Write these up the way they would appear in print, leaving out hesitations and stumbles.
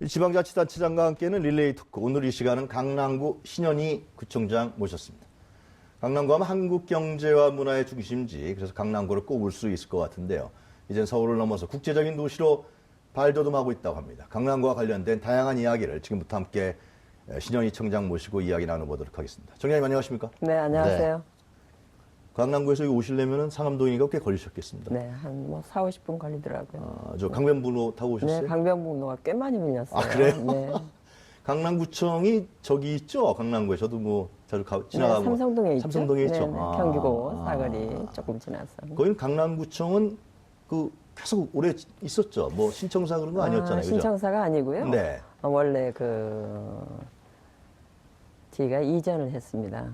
지방자치단체장과 함께는 릴레이 토크. 오늘 이 시간은 강남구 신현희 구청장 모셨습니다. 강남구 하면 한국 경제와 문화의 중심지, 그래서 강남구를 꼽을 수 있을 것 같은데요. 이젠 서울을 넘어서 국제적인 도시로 발돋움하고 있다고 합니다. 강남구와 관련된 다양한 이야기를 지금부터 함께 신현희 청장 모시고 이야기 나눠보도록 하겠습니다. 청장님 안녕하십니까? 네, 안녕하세요. 네. 강남구에서 여기 오시려면 상암동이니까 꽤 걸리셨겠습니다. 네, 한 4, 50분 걸리더라고요. 저 강변북로 타고 오셨어요? 네, 강변북로가 꽤 많이 밀렸어요. 아, 그래요? 네. 강남구청이 저기 있죠? 강남구에. 저도 뭐 자주 지나가고. 네, 삼성동에 있죠. 삼성동에 있죠. 네, 경기고 사거리 조금 지나서. 거긴 강남구청은 계속 오래 있었죠. 뭐 신청사 그런 거 아니었잖아요. 그죠? 신청사가 아니고요. 네. 원래 저희가 이전을 했습니다.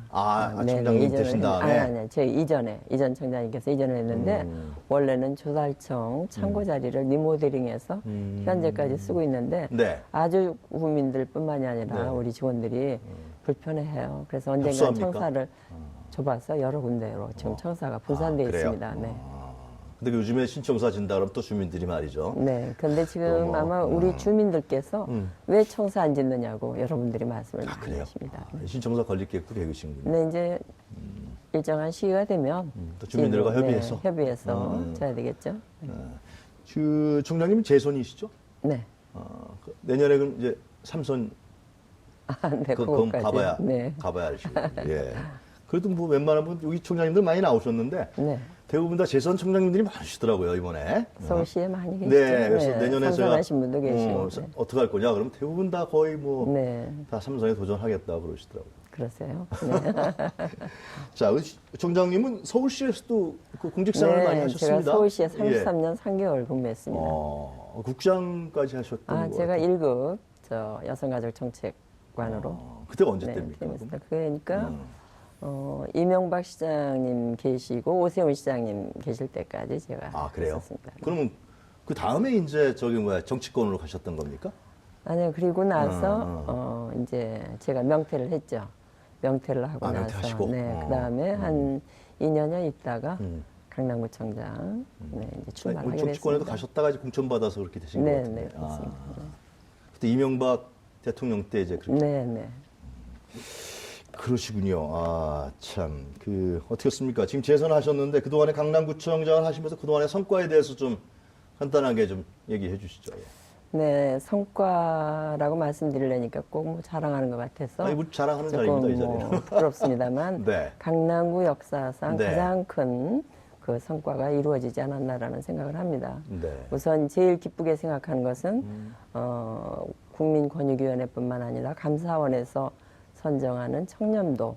청장님 되신 다음에? 아니, 저희 이전 청장님께서 이전을 했는데, 원래는 조달청 창고 자리를 리모델링해서 현재까지 쓰고 있는데, 네. 아주 구민들뿐만이 아니라 네. 우리 직원들이 불편해해요. 그래서 언젠가 협소합니까? 청사를 줘봐서 여러 군데로 지금 청사가 분산되어 그래요? 있습니다. 네. 근데 요즘에 신청사 진다 그러면 또 주민들이 말이죠. 네. 근데 지금 아마 우리 주민들께서 왜 청사 안 짓느냐고 여러분들이 말씀을 많이 그래요? 하십니다. 신청사 걸릴 게 꽤 계시군요. 네, 이제 일정한 시기가 되면 또 주민들과 지금, 협의해서? 협의해서 져야 되겠죠. 청장님은 재선이시죠? 네. 내년에 그럼 이제 삼선 네, 그건 그거까지. 가봐야 하시고. 예. 그래도 뭐 웬만하면 여기 청장님들 많이 나오셨는데 네. 대부분 다 재선 청장님들이 많으시더라고요 이번에. 서울시에 많이 계시죠. 네, 그래서 내년에 제가 삼선하신 분도 계시고. 네. 어떻게 할 거냐? 그럼 대부분 다 거의 뭐 다 네. 삼선에 도전하겠다 그러시더라고요. 그러세요. 네. 자, 청장님은 서울시에서도 그 공직생활을 많이 하셨습니다. 제가 서울시에 예. 33년 3개월 근무했습니다. 국장까지 하셨던 거 제가 같아요. 1급 여성가족정책관으로. 그때가 언제 네, 때입니까? 팀했습니다. 그러니까 이명박 시장님 계시고 오세훈 시장님 계실 때까지 제가 그래요? 했었습니다. 그러면 그 다음에 이제 정치권으로 가셨던 겁니까? 아니요, 그리고 나서 이제 제가 명퇴를 했죠. 명퇴를 하고 나서 명퇴하시고? 네, 그다음에 한 2년여 있다가 강남구청장 이제 출마하게 됐습니다. 정치권에도 가셨다가 이제 공천받아서 그렇게 되신 것 네, 같은데. 네, 그렇습니다. 그때 이명박 대통령 때 이제 그렇게. 네, 네. 그러시군요. 참, 어떻겠습니까? 지금 재선하셨는데 그동안에 강남구청장을 하시면서 그동안의 성과에 대해서 좀 간단하게 좀 얘기해 주시죠. 예. 네, 성과라고 말씀드리려니까 꼭 뭐 자랑하는 것 같아서 뭐 자랑하는 자리입니다, 이 조금 자리는. 부끄럽습니다만 네. 강남구 역사상 네. 가장 큰 그 성과가 이루어지지 않았나라는 생각을 합니다. 네. 우선 제일 기쁘게 생각하는 것은 국민권익위원회뿐만 아니라 감사원에서 선정하는 청렴도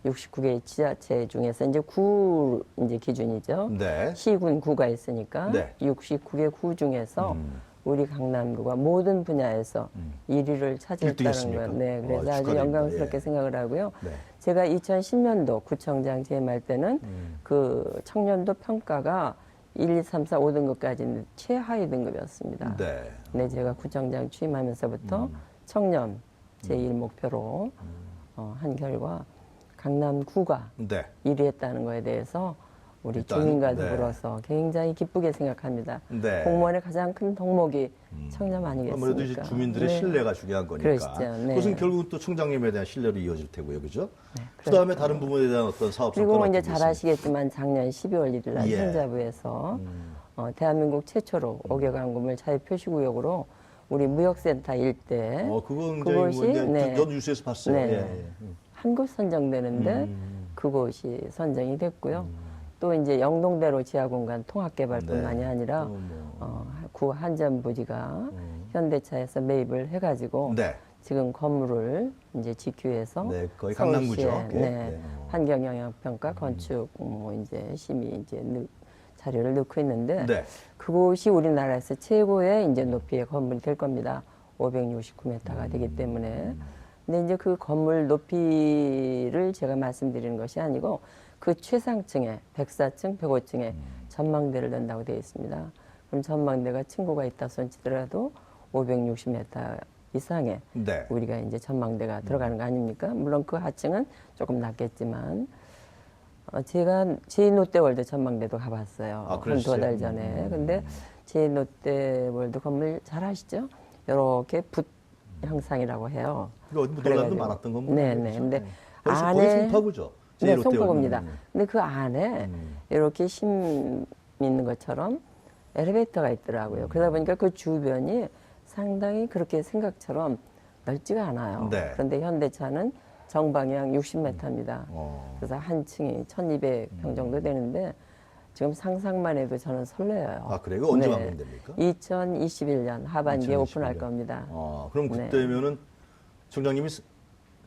69개 지자체 중에서 이제 구 이제 기준이죠. 네. 시군 구가 있으니까 네. 69개 구 중에서 우리 강남구가 모든 분야에서 1위를 차지했다는 것. 네, 그래서 아주 축하드립니다. 영광스럽게 예. 생각을 하고요. 네. 제가 2010년도 구청장 재임할 때는 그 청년도 평가가 1, 2, 3, 4, 5등급까지는 최하위 등급이었습니다. 네. 네, 제가 구청장 취임하면서부터 청년 제1 목표로 한 결과 강남구가 네. 1위 했다는 거에 대해서 우리 일단, 주민과 네. 더불어서 굉장히 기쁘게 생각합니다. 네. 공무원의 가장 큰 덕목이 청렴 아니겠습니까? 아무래도 이제 주민들의 네. 신뢰가 중요한 거니까. 그러시죠. 네. 그것은 결국 또 청장님에 대한 신뢰로 이어질 테고요, 그죠? 네, 그다음에 다른 부분에 대한 어떤 사업 그리고 성과는 이제 어떻게 잘 아시겠지만 작년 12월 1일 날 예. 행자부에서 대한민국 최초로 5개 강금을 자유표시구역으로 우리 무역센터 일대 그건 그것이 이제 뉴스에서 봤어요. 네. 예, 예. 한 곳 선정되는데 그곳이 선정이 됐고요. 또 이제 영동대로 지하공간 통합개발뿐만이 네. 아니라 구 한전부지가 현대차에서 매입을 해가지고 네. 지금 건물을 이제 GQ에서 네, 거의 강남구죠. 서울시에, 그게. 네. 환경영향평가 건축 이제 심의 이제 자료를 넣고 있는데 네. 그곳이 우리나라에서 최고의 이제 높이의 건물이 될 겁니다. 569m가 되기 때문에. 근데 이제 그 건물 높이를 제가 말씀드리는 것이 아니고 그 최상층에 104층, 105층에 전망대를 넣는다고 되어 있습니다. 그럼 전망대가 층고가 있다 손치더라도 560m 이상의 네. 우리가 이제 전망대가 들어가는 거 아닙니까? 물론 그 하층은 조금 낮겠지만 제가 제2롯데월드 전망대도 가봤어요. 한 두 달 전에. 근데 제2롯데월드 건물 잘 아시죠? 이렇게 붓 형상이라고 해요. 그러니까 어디 논란도 그래가지고. 많았던 건가요? 네네. 근데 거의 안에 송파구죠. 네, 제 송파구입니다. 롯데월드는. 근데 그 안에 이렇게 심 있는 것처럼 엘리베이터가 있더라고요. 그러다 보니까 그 주변이 상당히 그렇게 생각처럼 넓지가 않아요. 네. 그런데 현대차는 정방향 60m입니다. 그래서 한 층이 1200평 정도 되는데 지금 상상만 해도 저는 설레요. 아, 그래요? 언제 완공됩니까? 2021년 하반기에 2021년. 오픈할 겁니다. 그럼 네. 그때면은 청장님이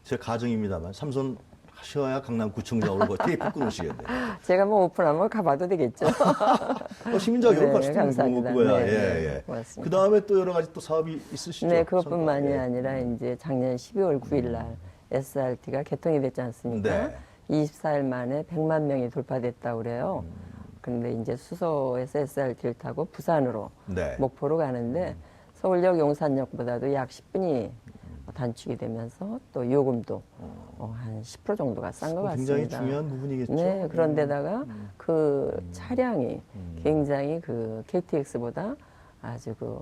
제 가정입니다만 삼선 하셔야 강남구청장으로 그 테이프 끊으시겠네요. 제가 뭐 오픈하면 가봐도 되겠죠. 시민 자격으로 네, 갈 수도 있고 감사합니다. 그거야. 네, 예, 네, 예. 고맙습니다. 그 다음에 또 여러 가지 또 사업이 있으시죠? 네, 그것뿐만이 예. 아니라 이제 작년 12월 9일 날 SRT가 개통이 됐지 않습니까? 네. 24일 만에 100만 명이 돌파됐다고 그래요. 그런데 이제 수서에서 SRT를 타고 부산으로 네. 목포로 가는데 서울역 용산역보다도 약 10분이 단축이 되면서 또 요금도 한 10% 정도가 싼 것 같습니다. 굉장히 중요한 부분이겠죠. 네, 그런데다가 그 차량이 굉장히 그 KTX보다 아주 그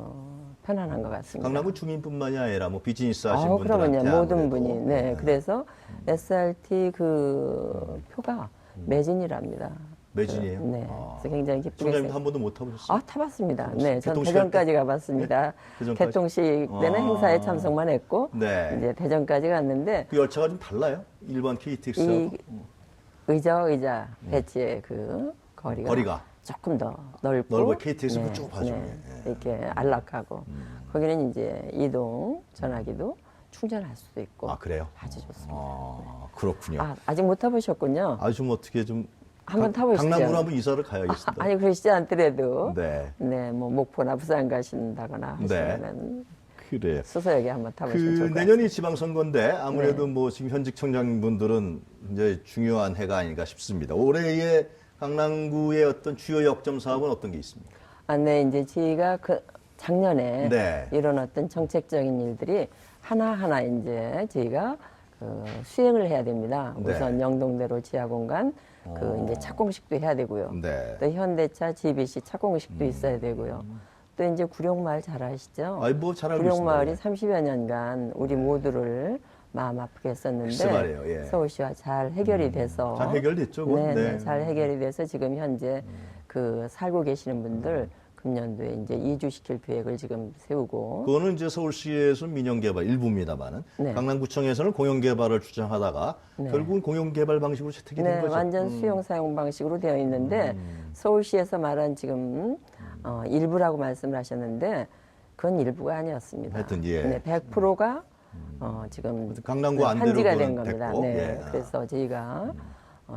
편안한 것 같습니다. 강남구 주민뿐만이 아니라 뭐 비즈니스 하시는 그러면요, 분들한테 모든 아무래도, 분이. 네, 그래서 SRT 그 표가 매진이랍니다. 매진이에요? 네, 그래서 굉장히 기쁘게. 청장님도 한 번도 못 타보셨어요? 타봤습니다. 네, 전 개통식 대전까지 가봤습니다. 대전까지? 개통식 때는 행사에 참석만 했고, 네. 이제 대전까지 갔는데, 그 열차가 좀 달라요? 일반 KTX하고? 이 의자 배치의 그 거리가 조금 더 넓고 넓어요. KTX는 쭉 봐죠. 예. 이렇게 안락하고 거기는 이제 이동 전화기도 충전할 수도 있고 아, 그래요? 아주 좋습니다. 그렇군요. 아직 못 타보셨군요. 아주 좀 어떻게 좀 한번 타보시죠. 강남구로 한번 이사를 가야겠습니다. 아니 그러시지 않더라도 네. 뭐 목포나 부산 가신다거나 하시면 그래요. 수서역에 한번 타보시면 좋을 것 같습니다. 내년이 지방선거인데 아무래도 뭐 지금 현직 청장분들은 이제 중요한 해가 아닌가 싶습니다. 올해의 강남구의 어떤 주요 역점 사업은 어떤 게 있습니까? 네, 이제 저희가 그 작년에 네. 이런 어떤 정책적인 일들이 하나하나 이제 저희가 그 수행을 해야 됩니다. 네. 우선 영동대로 지하공간 그 이제 착공식도 해야 되고요. 네. 또 현대차 GBC 착공식도 있어야 되고요. 또 이제 구룡마을 잘 아시죠? 아이, 뭐 잘 알고 구룡마을이 있습니다. 30여 년간 우리 모두를 마음 아프게 글쎄 했었는데 말이에요, 예. 서울시와 잘 해결이 돼서 잘 해결됐죠, 그건? 네, 네. 잘 해결이 돼서 지금 현재 그 살고 계시는 분들 금년도에 이제 이주시킬 계획을 지금 세우고 그거는 이제 서울시에서 민영개발 일부입니다만은 네. 강남구청에서는 공영개발을 주장하다가 결국은 공영개발 방식으로 채택이 된 네, 거죠. 완전 수용 사용 방식으로 되어 있는데 서울시에서 말한 지금 일부라고 말씀을 하셨는데 그건 일부가 아니었습니다. 하여튼, 예. 네, 100%가 지금 강남구 안대로 한지가 된 그건 겁니다. 됐고, 네, 예. 그래서 저희가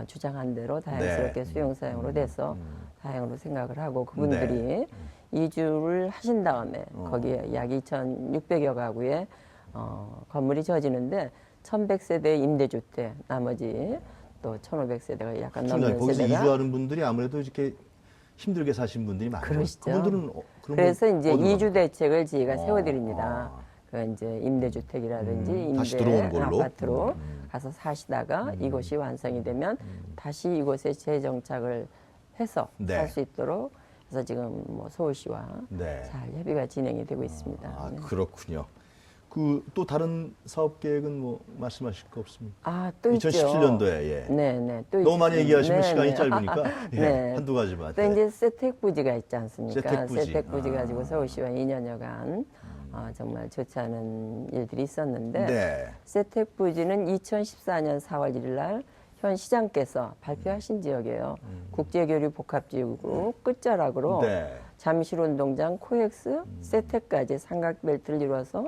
주장한 대로 다행스럽게 네. 수용 사용으로 돼서 다행으로 생각을 하고 그분들이 이주를 하신 다음에 거기에 약 2,600여 가구의 건물이 지어지는데 1,100세대 임대주택 나머지 또 1,500세대가 약간 청장님, 넘는 거기서 세대가 이주하는 분들이 아무래도 이렇게 힘들게 사신 분들이 많아요. 그러시죠. 그분들은 그래서 이제 어디로 이주 갑니까? 대책을 저희가 세워드립니다. 그 이제 임대주택이라든지 다시 임대 들어오는 걸로? 아파트로 가서 사시다가 이곳이 완성이 되면 다시 이곳에 재정착을 해서 네. 살 수 있도록 그래서 지금 뭐 서울시와 네. 잘 협의가 진행이 되고 있습니다. 아, 네. 그렇군요. 또 다른 사업 계획은 뭐 말씀하실 거 없습니까? 또 있죠. 2017년도에 예. 네. 또 너무 많이 얘기하시면 네, 시간이 네. 짧으니까 예, 네. 한두 가지만. 또 이제 세택부지가 있지 않습니까? 세택부지. 세택부지 가지고 서울시와 2년여간 정말 좋지 않은 일들이 있었는데 네. 세택부지는 2014년 4월 1일 날 현 시장께서 발표하신 지역이에요. 국제교류 복합지구 끝자락으로 네. 잠실운동장 코엑스 세택까지 삼각벨트를 이루어서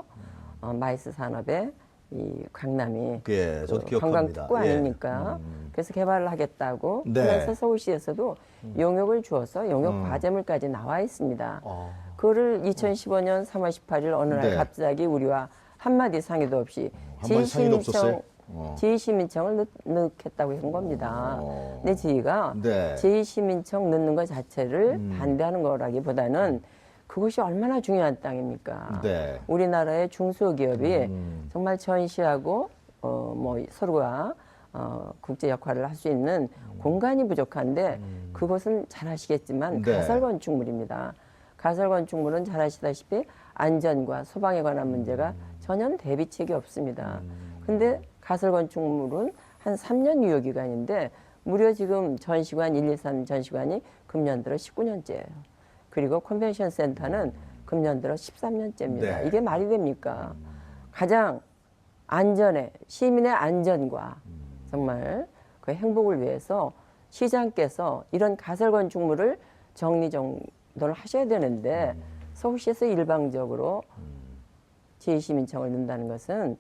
마이스 산업의 이 강남이 예, 저도 그 기억합니다. 관광특구 예. 아닙니까? 그래서 개발을 하겠다고 네. 하면서 서울시에서도 용역을 주어서 용역 과제물까지 나와 있습니다. 그거를 2015년 3월 18일 어느 날 네. 갑자기 우리와 한마디 상의도 없이 한마디 상의도 없었어요? 제2시민청을 넣겠다고 한 겁니다. 근데 저희가 네. 제2시민청 넣는 것 자체를 반대하는 거라기보다는 그것이 얼마나 중요한 땅입니까? 네. 우리나라의 중소기업이 정말 전시하고 뭐 서로가 국제 역할을 할 수 있는 공간이 부족한데 그것은 잘 아시겠지만 네. 가설 건축물입니다. 가설 건축물은 잘 아시다시피 안전과 소방에 관한 문제가 전혀 대비책이 없습니다. 근데 가설 건축물은 한 3년 유효 기간인데 무려 지금 전시관 1, 2, 3 전시관이 금년 들어 19년째예요. 그리고 컨벤션 센터는 금년 들어 13년째입니다. 네. 이게 말이 됩니까? 가장 안전에 시민의 안전과 정말 그 행복을 위해서 시장께서 이런 가설 건축물을 정리정돈을 하셔야 되는데 서울시에서 일방적으로 제2시민청을 넣는다는 것은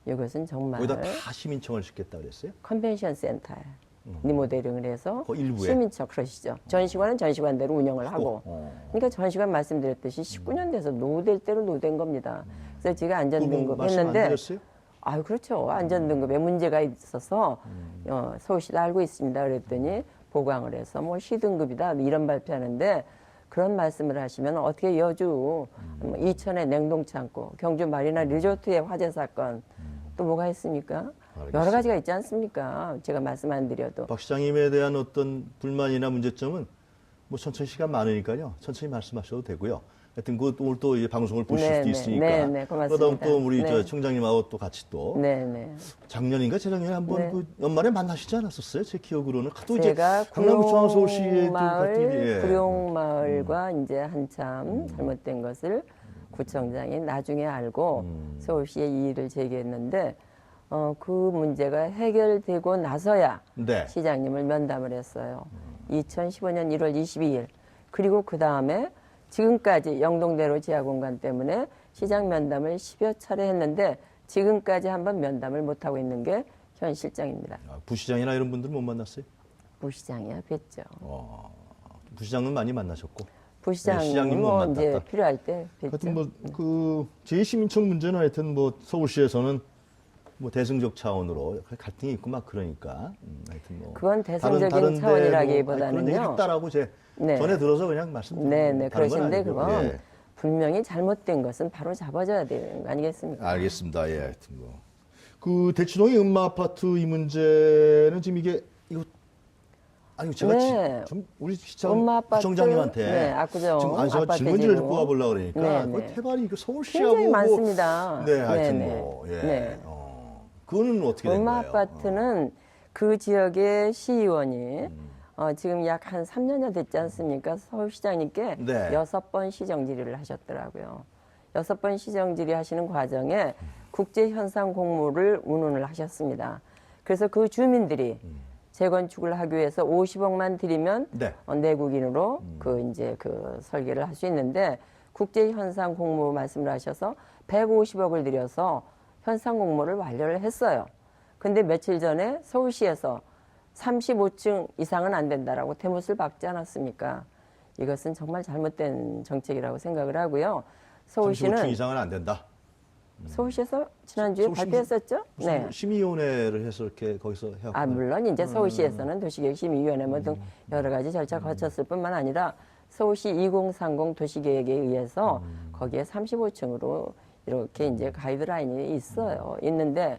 이것은 정말 거기다 다 시민청을 짓겠다 그랬어요? 컨벤션 센터에 리모델링을 해서 그 일부에? 시민청 그러시죠. 전시관은 전시관대로 운영을 하고 그러니까 전시관 말씀드렸듯이 19년 돼서 노후될 대로 노후된 겁니다. 그래서 제가 안전등급 말씀 안 했는데 드렸어요? 아유 그렇죠. 안전등급에 문제가 있어서 서울시도 알고 있습니다. 그랬더니 보강을 해서 뭐 시등급이다 이런 발표하는데 그런 말씀을 하시면 어떻게 여주 이천의 냉동창고 경주 마리나 리조트의 화재 사건 또 뭐가 있습니까? 알겠습니다. 여러 가지가 있지 않습니까? 제가 말씀 안 드려도. 박 시장님에 대한 어떤 불만이나 문제점은 뭐 천천히 시간 많으니까요. 천천히 말씀하셔도 되고요. 하여튼 그 오늘 또 이 방송을 보실 네, 수도 네. 있으니까. 네, 네, 고맙습니다. 그러다 또 우리 네. 저 총장님하고 또 같이 또 네네. 작년인가 재작년에 한번 네. 그 연말에 만나시지 않았었어요? 제 기억으로는. 또 이제 제가 강남구청하고 서울시에 또 같은 일이, 구룡마을, 예. 구룡마을과 이제 한참 잘못된 것을 구청장이 나중에 알고 서울시에 이의를 제기했는데 그 문제가 해결되고 나서야 네. 시장님을 면담을 했어요. 2015년 1월 22일. 그리고 그 다음에 지금까지 영동대로 지하공간 때문에 시장 면담을 10여 차례 했는데 지금까지 한번 면담을 못하고 있는 게 현 실장입니다. 아, 부시장이나 이런 분들 못 만났어요? 부시장이야 뵀죠. 부시장은 많이 만나셨고. 부시장님 네, 시장님 못 뭐 이제 만났다. 필요할 때 뵀죠. 하여튼 뭐그 제2시민청 문제는 하여튼 뭐 서울시에서는 뭐 대승적 차원으로 갈등이 있고 막 그러니까 하여튼 뭐 그건 대승적인 다른 데 차원이라기보다는요. 그런 얘기 했다라고 제 네. 전에 들어서 그냥 말씀드린 네네 다른 건 그러신데 아니고. 그건 예. 분명히 잘못된 것은 바로 잡아줘야 되는 거 아니겠습니까? 알겠습니다. 예, 하여튼 뭐. 그 대치동의 음마 아파트 이 문제는 지금 이게 이거 아니 제가 네. 좀 우리 시장 음마 아파트, 구청장님한테 네, 압구정 지금 제가 아파트 질문지를 지금. 뽑아보려고 그러니까 네, 그 네. 태반이 이거 서울시하고 굉장히 뭐 많습니다. 네, 하여튼 네, 뭐 예. 네. 그거는 어떻게 된 음마 거예요? 아파트는 그 지역의 시의원이 지금 약 한 3년여 됐지 않습니까? 서울시장님께 네. 6번 시정 질의를 하셨더라고요. 6번 시정 질의하시는 과정에 국제 현상 공모를 운운을 하셨습니다. 그래서 그 주민들이 재건축을 하기 위해서 50억만 들이면 네. 내국인으로 그 이제 그 설계를 할 수 있는데 국제 현상 공모 말씀을 하셔서 150억을 들여서 현상 공모를 완료를 했어요. 근데 며칠 전에 서울시에서 35층 이상은 안 된다라고 대못을 박지 않았습니까? 이것은 정말 잘못된 정책이라고 생각을 하고요. 35층 서울시는 이상은 안 된다. 서울시에서 지난주에 서울시 발표했었죠? 무슨 심의위원회를 해서 이렇게 거기서 해갖고 아, 물론 이제 서울시에서는 도시계획심의위원회 뭐 등 여러 가지 절차 거쳤을 뿐만 아니라 서울시 2030 도시계획에 의해서 거기에 35층으로 이렇게 이제 가이드라인이 있어요. 있는데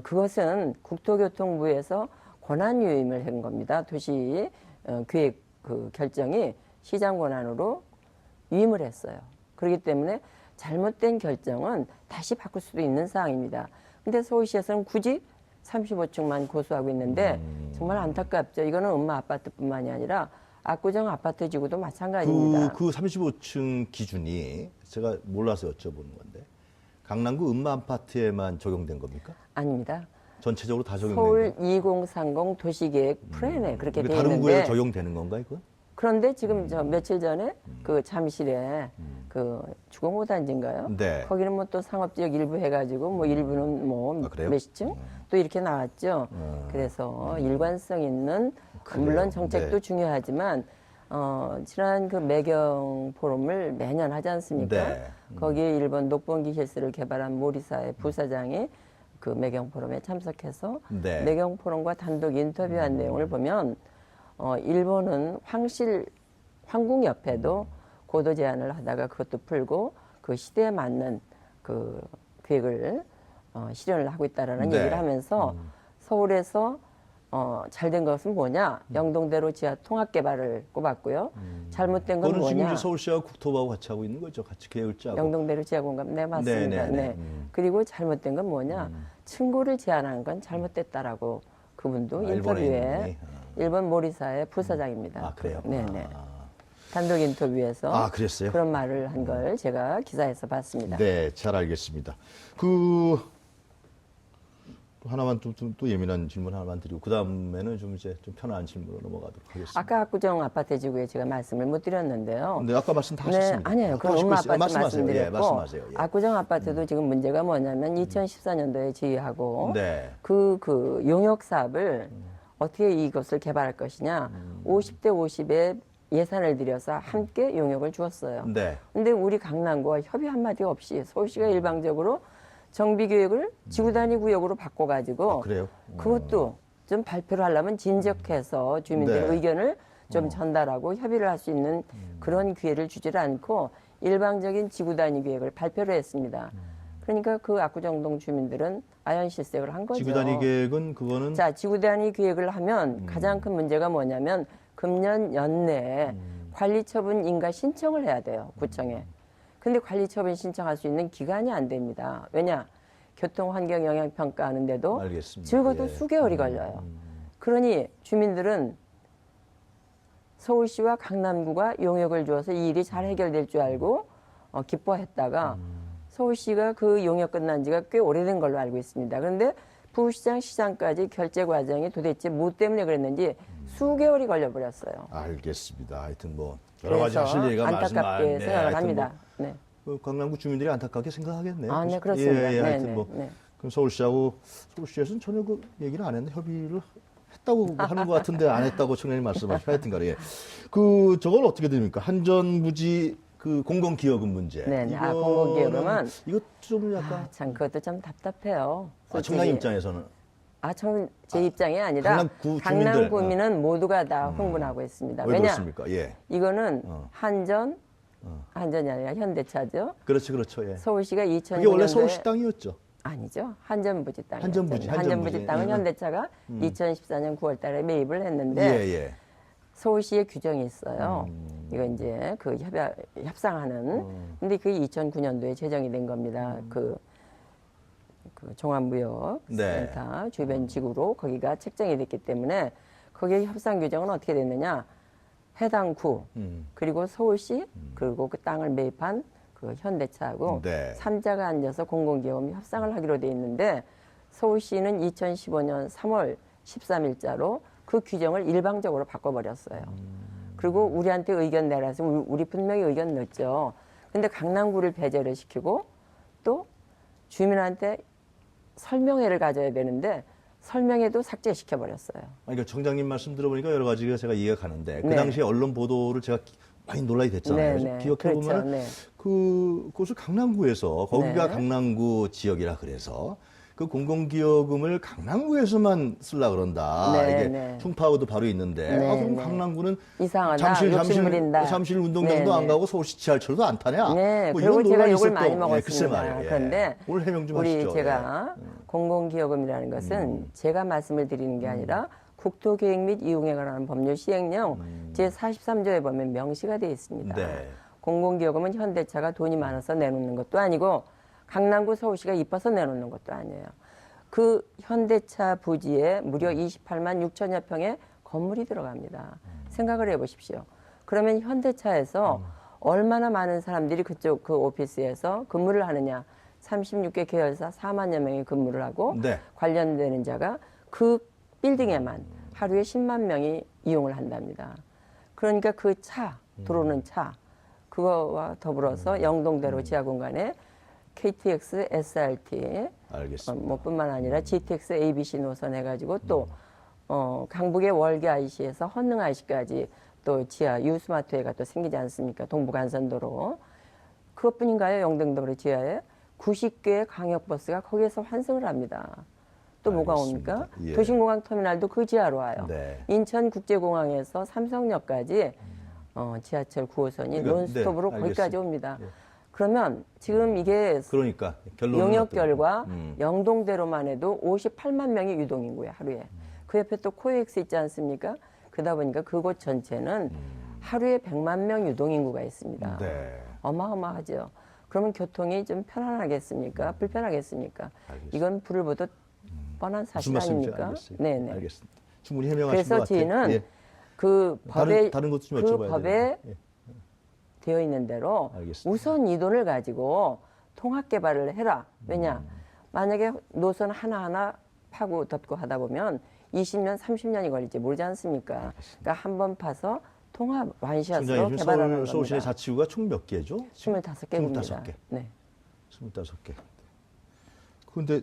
그것은 국토교통부에서 권한 유임을 한 겁니다. 도시 계획 그 결정이 시장 권한으로 유임을 했어요. 그렇기 때문에 잘못된 결정은 다시 바꿀 수도 있는 사항입니다. 근데 서울시에서는 굳이 35층만 고수하고 있는데 정말 안타깝죠. 이거는 음마 아파트뿐만이 아니라 압구정 아파트 지구도 마찬가지입니다. 그 35층 기준이 제가 몰라서 여쭤보는 건데 강남구 음마 아파트에만 적용된 겁니까? 아닙니다. 전체적으로 다 적용된 서울 거예요? 2030 도시계획 플랜에 그렇게 돼 다른 구에 있는데 적용되는 건가 이거? 그런데 지금 저 며칠 전에 그 잠실에 그 주거모 단지인가요? 네. 거기는 뭐 또 상업지역 일부 해가지고 뭐 일부는 뭐 아, 그래요? 몇십 층? 또 이렇게 나왔죠. 그래서 일관성 있는 그래요? 물론 정책도 네. 중요하지만 지난 그 매경 포럼을 매년 하지 않습니까? 네. 거기에 일본 녹본기 힐스를 개발한 모리사의 부사장이 그 매경 포럼에 참석해서 네. 매경 포럼과 단독 인터뷰한 내용을 보면 일본은 황궁협회도 고도 제한을 하다가 그것도 풀고 그 시대에 맞는 그 계획을 실현을 하고 있다라는 네. 얘기를 하면서 서울에서 잘 된 것은 뭐냐? 영동대로 지하 통합 개발을 꼽았고요. 잘못된 건 그거는 지금 뭐냐? 이제 서울시하고 국토부하고 같이 하고 있는 거죠. 같이 계획을 짜고. 영동대로 지하 공감. 네, 맞습니다. 네네네. 네. 그리고 잘못된 건 뭐냐? 층고를 제한한 건 잘못됐다라고 그분도 아, 일본에 있는 인터뷰에 분이? 일본 모리사의 부사장입니다. 아, 그래요? 네네. 아. 단독 인터뷰에서 그랬어요? 그런 말을 한 걸 제가 기사에서 봤습니다. 네, 잘 알겠습니다. 또 하나만 또 예민한 질문 하나만 드리고 그 다음에는 좀 이제 좀 편안한 질문으로 넘어가도록 하겠습니다. 아까 압구정 아파트 지구에 제가 말씀을 못 드렸는데요. 네, 아까 말씀 다 네, 하셨습니다. 아니에요. 그럼 더 엄마 짚고 있어요. 아파트 말씀드렸고, 예, 말씀하세요. 예. 압구정 아파트도 지금 문제가 뭐냐면 2014년도에 지휘하고 네. 그 용역 사업을 어떻게 이것을 개발할 것이냐, 50대 50의 예산을 들여서 함께 용역을 주었어요. 네. 근데 우리 강남구와 협의 한마디 없이 서울시가 일방적으로 정비 계획을 지구 단위 구역으로 바꿔가지고 그래요? 그것도 좀 발표를 하려면 진적해서 주민들의 네. 의견을 좀 전달하고 협의를 할 수 있는 그런 기회를 주지를 않고 일방적인 지구 단위 계획을 발표를 했습니다. 그러니까 그 압구정동 주민들은 아연실색을 한 거죠. 지구 단위 계획은 그거는 자, 지구 단위 계획을 하면 가장 큰 문제가 뭐냐면 금년 연내에 관리처분 인가 신청을 해야 돼요, 구청에. 근데 관리처분 신청할 수 있는 기간이 안 됩니다. 왜냐? 교통환경영향평가 하는데도 알겠습니다. 적어도 예. 수개월이 걸려요. 그러니 주민들은 서울시와 강남구가 용역을 주어서 이 일이 잘 해결될 줄 알고 기뻐했다가 서울시가 그 용역 끝난 지가 꽤 오래된 걸로 알고 있습니다. 그런데 부시장, 시장까지 결제 과정이 도대체 뭐 때문에 그랬는지 수개월이 걸려버렸어요. 알겠습니다. 하여튼 뭐 여러 가지 그래서 하실 얘기가 안타깝게 말씀하는데 생각을 합니다. 네. 그 강남구 주민들이 안타깝게 생각하겠네요. 아, 네, 그렇습니다. 예, 네, 하여튼 네, 뭐 네. 그럼 서울시에서는 전혀 그 얘기를 안 했는데 협의를 했다고 하는 것 같은데 안 했다고 청년이 말씀하시고 하여튼간에 예. 저건 어떻게 됩니까? 한전부지 그 공공기여금 문제. 네네. 이거는 공공기여금은 이거 좀 약간 참 그것도 좀 답답해요. 청년 솔직히. 입장에서는 제 입장이 아니라 강남구 강남 주민들, 구민은 모두가 다 흥분하고 있습니다. 왜 왜냐? 그렇습니까? 예. 이거는 한전이 아니라 현대차죠. 그렇죠. 예. 서울시가 2009년도에 그게 원래 서울시 땅이었죠. 아니죠. 한전부지 땅이었죠. 한전부지. 한전부지 땅은 예. 현대차가 2014년 9월 달에 매입을 예, 했는데 예. 서울시의 규정이 있어요. 이거 이제 그 협상하는. 근데 그게 2009년도에 제정이 된 겁니다. 그 종합무역센터 주변 지구로 거기가 책정이 됐기 때문에 거기에 협상 규정은 어떻게 됐느냐. 해당 구, 그리고 서울시, 그리고 그 땅을 매입한 그 현대차하고 네. 3자가 앉아서 공공기업이 협상을 하기로 돼 있는데 서울시는 2015년 3월 13일자로 그 규정을 일방적으로 바꿔버렸어요. 그리고 우리한테 의견 내라서 우리 분명히 의견 냈죠. 근데 강남구를 배제를 시키고 또 주민한테 설명회를 가져야 되는데 설명회도 삭제시켜버렸어요. 그러니까 청장님 말씀 들어보니까 여러 가지가 제가 이해가 가는데 그 네. 당시에 언론 보도를 제가 많이 논란이 됐잖아요. 네, 네. 기억해 보면 그렇죠. 네. 그곳을 강남구에서 거기가 네. 강남구 지역이라 그래서 그 공공기여금을 강남구에서만 쓰려 그런다. 네, 이게 네. 충파하고도 바로 있는데 네, 그럼 네. 강남구는 이상하다. 욕심 부린다. 잠실 운동장도 네, 안 네. 가고 서울시 지하철도 안 타냐. 네, 뭐 그리고 이런 제가 논란이 욕을 있었던, 많이 글쎄 먹었습니다. 말이에요. 예. 그런데 오늘 해명 좀 우리 하시죠. 제가 공공기여금이라는 것은 제가 말씀을 드리는 게 아니라 국토계획 및 이용에 관한 법률 시행령 제43조에 보면 명시가 되어 있습니다. 네. 공공기여금은 현대차가 돈이 많아서 내놓는 것도 아니고 강남구 서울시가 이뻐서 내놓는 것도 아니에요. 그 현대차 부지에 무려 28만 6천여 평의 건물이 들어갑니다. 생각을 해보십시오. 그러면 현대차에서 얼마나 많은 사람들이 그쪽 그 오피스에서 근무를 하느냐. 36개 계열사 4만여 명이 근무를 하고 네. 관련되는 자가 그 빌딩에만 하루에 10만 명이 이용을 한답니다. 그러니까 그 차, 들어오는 차, 그거와 더불어서 영동대로 지하공간에 KTX, SRT, 알겠습니다. 뭐 뿐만 아니라 GTX, ABC 노선 해가지고 또 강북의 월계 IC에서 헌능 IC까지 또 지하 유스마트회가 또 생기지 않습니까? 동부간선도로. 그것뿐인가요? 영등도로 지하에 90개의 광역버스가 거기에서 환승을 합니다. 또 뭐가 알겠습니다. 옵니까? 예. 도심공항터미널도 그 지하로 와요. 네. 인천국제공항에서 삼성역까지 지하철 9호선이 그러니까, 논스톱으로 네, 거기까지 알겠습니다. 옵니다. 예. 그러면 지금 이게 그러니까 결론은 용역 어떻게 결과 됩니까? 영동대로만 해도 58만 명이 유동인구예요, 하루에. 그 옆에 또 코엑스 있지 않습니까? 그러다 보니까 그곳 전체는 하루에 100만 명 유동인구가 있습니다. 네. 어마어마하죠. 그러면 교통이 좀 편안하겠습니까? 불편하겠습니까? 알겠습니다. 이건 불을 보듯 뻔한 무슨 사실 말씀인지 아닙니까? 알겠어요. 네네. 알겠습니다. 충분히 해명하신 것 그래서 같아요. 저희는 예. 그 법에 다른 것도 좀 그 여쭤봐야 법에 되는데. 예. 되어 있는 대로 알겠습니다. 우선 이 돈을 가지고 통합 개발을 해라. 왜냐? 만약에 노선 하나하나 파고 덮고 하다 보면 20년, 30년이 걸릴지 모르지 않습니까? 그러니까 한 번 파서 통합 완샷으로 총장님, 개발하는 서울, 겁니다. 서울시내 자치구가 총 몇 개죠? 25개입니다. 25개. 네. 25개. 그런데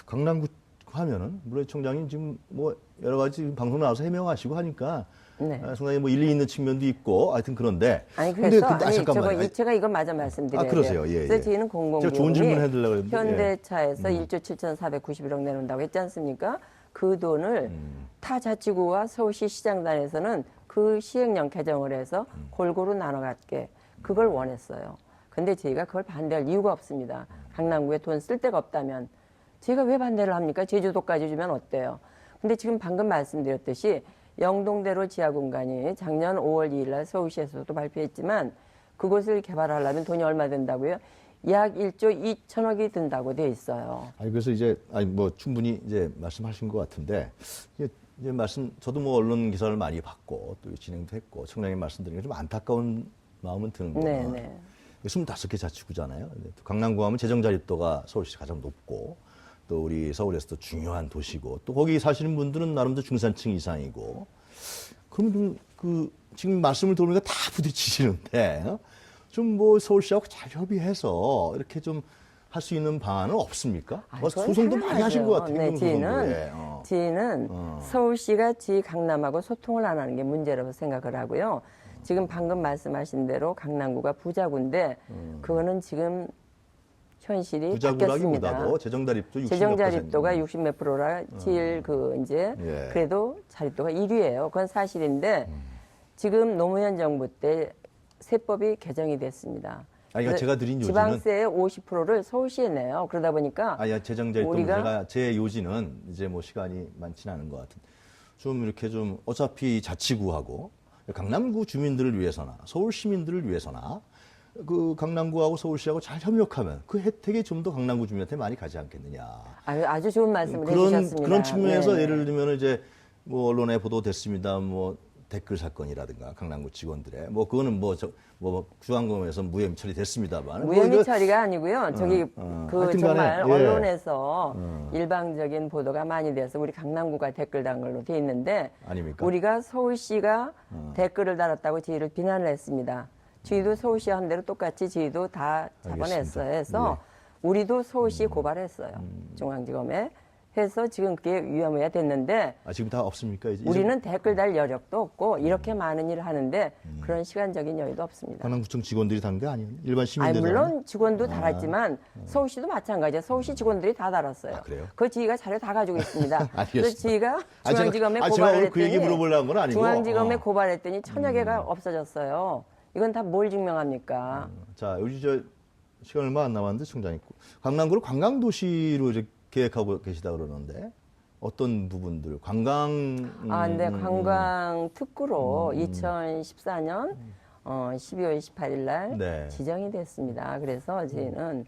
강남구 하면은 물론 총장님 지금 뭐 여러 가지 방송 나와서 해명하시고 하니까 네. 상당히 뭐 일리 있는 측면도 있고 하여튼 그런데 아니 그래서 잠깐만요. 제가 이거 마저 말씀드려야 그러세요. 돼요. 예, 그래서 예. 저희는 제가 좋은 질문 공공기업이 해드리려고 했는데 현대차에서 1조 7,491억 내놓는다고 했지 않습니까? 그 돈을 타 자치구와 서울시 시장단에서는 그 시행령 개정을 해서 골고루 나눠 갖게 그걸 원했어요. 근데 저희가 그걸 반대할 이유가 없습니다. 강남구에 돈 쓸 데가 없다면 제가 왜 반대를 합니까? 제주도까지 주면 어때요? 근데 지금 방금 말씀드렸듯이 영동대로 지하 공간이 작년 5월 2일 날 서울시에서도 발표했지만 그곳을 개발하려면 돈이 얼마 된다고요? 약 1조 2천억이 든다고 돼 있어요. 아니 그래서 이제 뭐 충분히 이제 말씀하신 것 같은데 이제 말씀 저도 뭐 언론 기사를 많이 봤고 또 진행도 했고 청장님 말씀드린 게 좀 안타까운 마음은 드는 거예요. 네네. 25개 자치구잖아요. 근데 또 강남구 하면 재정 자립도가 서울시 가장 높고 또 우리 서울에서도 중요한 도시고 또 거기 사시는 분들은 나름대로 중산층 이상이고 그럼 좀 그 지금 말씀을 들으니까 다 부딪히시는데 좀 뭐 서울시하고 잘 협의해서 이렇게 좀 할 수 있는 방안은 없습니까? 뭐 소송도 많이 하신 것 같아요. 네, 지인은 서울시가 지 강남하고 소통을 안 하는 게 문제라고 생각을 하고요. 지금 방금 말씀하신 대로 강남구가 부자구인데 그거는 지금 현실이 부자구라기보다도 바뀌었습니다. 재정 자립도 60몇 재정 퍼센트. 자립도가 60 몇 프로라 제일 그 이제 예. 그래도 자립도가 1위예요. 그건 사실인데 지금 노무현 정부 때 세법이 개정이 됐습니다. 아니, 그러니까 제가 드린 요지는 지방세의 50%를 서울시에 내요. 그러다 보니까 재정 자립도 우리가 문제가 제 요지는 이제 뭐 시간이 많지는 않은 것 같은 좀 이렇게 좀 어차피 자치구하고 강남구 주민들을 위해서나 서울 시민들을 위해서나 그 강남구하고 서울시하고 잘 협력하면 그 혜택이 좀 더 강남구 주민한테 많이 가지 않겠느냐. 아주 좋은 말씀을 해주셨습니다. 그런 측면에서 네네. 예를 들면 이제 뭐 언론에 보도됐습니다. 뭐 댓글 사건이라든가 강남구 직원들의 뭐 그거는 뭐 중앙검에서 무혐의 처리됐습니다만 무혐의 처리가 아니고요. 저기 그 하여튼간에, 정말 예. 언론에서 일방적인 보도가 많이 돼서 우리 강남구가 댓글 단 걸로 돼 있는데 아닙니까? 우리가 서울시가 댓글을 달았다고 저희를 비난을 했습니다. 저희도 서울시 한 대로 똑같이 저희도 다 잡아냈어요. 해서 우리도 서울시 고발했어요. 중앙지검에. 해서 지금 그게 위험해야 됐는데 지금 다 없습니까? 이제 우리는 댓글 달 여력도 없고 이렇게 많은 일을 하는데 그런 시간적인 여유도 없습니다. 강남구청 직원들이 단 게 아니에요? 일반 시민들 물론 직원도 달았지만 서울시도 마찬가지예요. 서울시 직원들이 다 달았어요. 그래요? 그 저희가 자료 다 가지고 있습니다. 알겠습니다. 그래서 저희가 중앙지검에 제가 고발을 오늘 그 얘기 했더니 물어보려는 건 아니고 중앙지검에 고발했더니 1000여 개가 없어졌어요. 이건 다 뭘 증명합니까? 자, 요즘 시간 얼마 안 남았는데 총장님 강남구를 관광도시로 이제 계획하고 계시다 그러는데 어떤 부분들 관광 네, 관광 특구로 2014년 12월 18일 날 네. 지정이 됐습니다. 그래서 저희는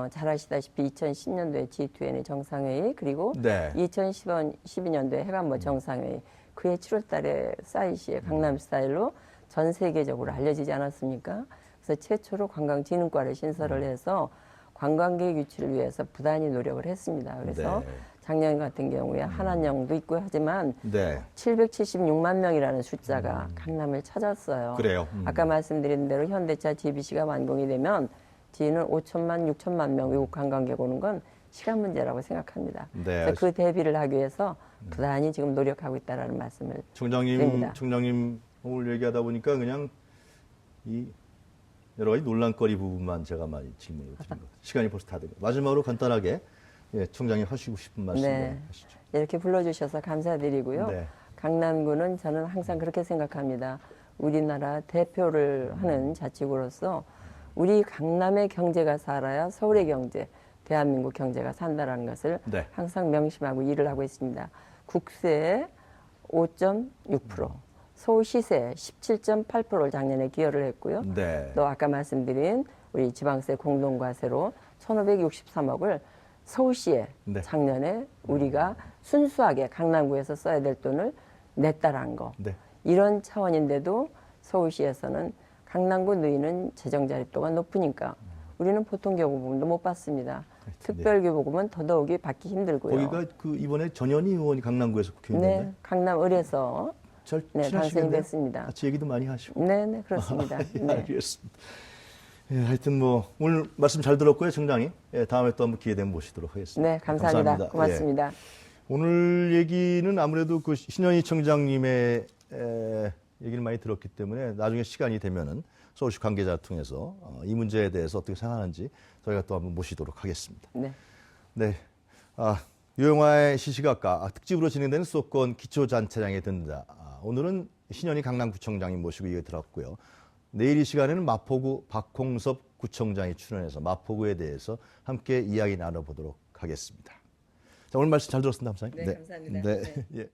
잘 아시다시피 2010년도에 G2N 정상회의 그리고 네. 2012년도에 해관보 정상회의 그해 7월 달에 사이시에 강남 스타일로 전 세계적으로 알려지지 않았습니까? 그래서 최초로 관광진흥과를 신설을 해서 관광객 유치를 위해서 부단히 노력을 했습니다. 그래서 네. 작년 같은 경우에 한한령도 있고 하지만 네. 776만 명이라는 숫자가 강남을 찾았어요. 그래요. 아까 말씀드린 대로 현대차 GBC가 완공이 되면 뒤는 5천만, 6천만 명 외국 관광객 오는 건 시간 문제라고 생각합니다. 네. 그래서 그 대비를 하기 위해서 부단히 지금 노력하고 있다는 말씀을 드립니다. 총장님 오늘 얘기하다 보니까 그냥 이 여러 가지 논란거리 부분만 제가 많이 질문을 드린 것 같아요. 시간이 벌써 다 된 것 같아요. 마지막으로 간단하게 총장님 하시고 싶은 말씀 하시죠. 이렇게 불러주셔서 감사드리고요. 네. 강남구는 저는 항상 그렇게 생각합니다. 우리나라 대표를 하는 자치구로서 우리 강남의 경제가 살아야 서울의 경제, 대한민국 경제가 산다는 것을 네. 항상 명심하고 일을 하고 있습니다. 국세 5.6%, 서울시세 17.8%를 작년에 기여를 했고요. 네. 또 아까 말씀드린 우리 지방세 공동과세로 1,563억을 서울시에 네. 작년에 우리가 순수하게 강남구에서 써야 될 돈을 냈다라는 거. 네. 이런 차원인데도 서울시에서는 강남구 누이는 재정자립도가 높으니까 우리는 보통교부금도 못 받습니다. 특별교부금은 더더욱이 받기 힘들고요. 거기가 그 이번에 전현희 의원이 강남구에서 국회의원인데 네, 강남을에서 잘 네, 당선이 친하시겠네요? 됐습니다. 같이 얘기도 많이 하시고. 네, 네, 그렇습니다. 예, 네. 알겠습니다. 예, 하여튼 뭐 오늘 말씀 잘 들었고요, 청장님. 예, 다음에 또 한번 기회 되면 모시도록 하겠습니다. 네, 감사합니다. 감사합니다. 고맙습니다. 예. 오늘 얘기는 아무래도 그 신현희 청장님의 얘기를 많이 들었기 때문에 나중에 시간이 되면은 서울시 관계자 통해서 이 문제에 대해서 어떻게 생각하는지 저희가 또 한번 모시도록 하겠습니다. 네. 네. 유영화의 시시각각 특집으로 진행되는 수도권 기초자치량에 듣는다. 오늘은 신현희 강남구청장님 모시고 얘기 들었고요. 내일 이 시간에는 마포구 박홍섭 구청장이 출연해서 마포구에 대해서 함께 이야기 나눠보도록 하겠습니다. 자, 오늘 말씀 잘 들었습니다, 감사합니다. 네, 감사합니다. 네. 네. 예.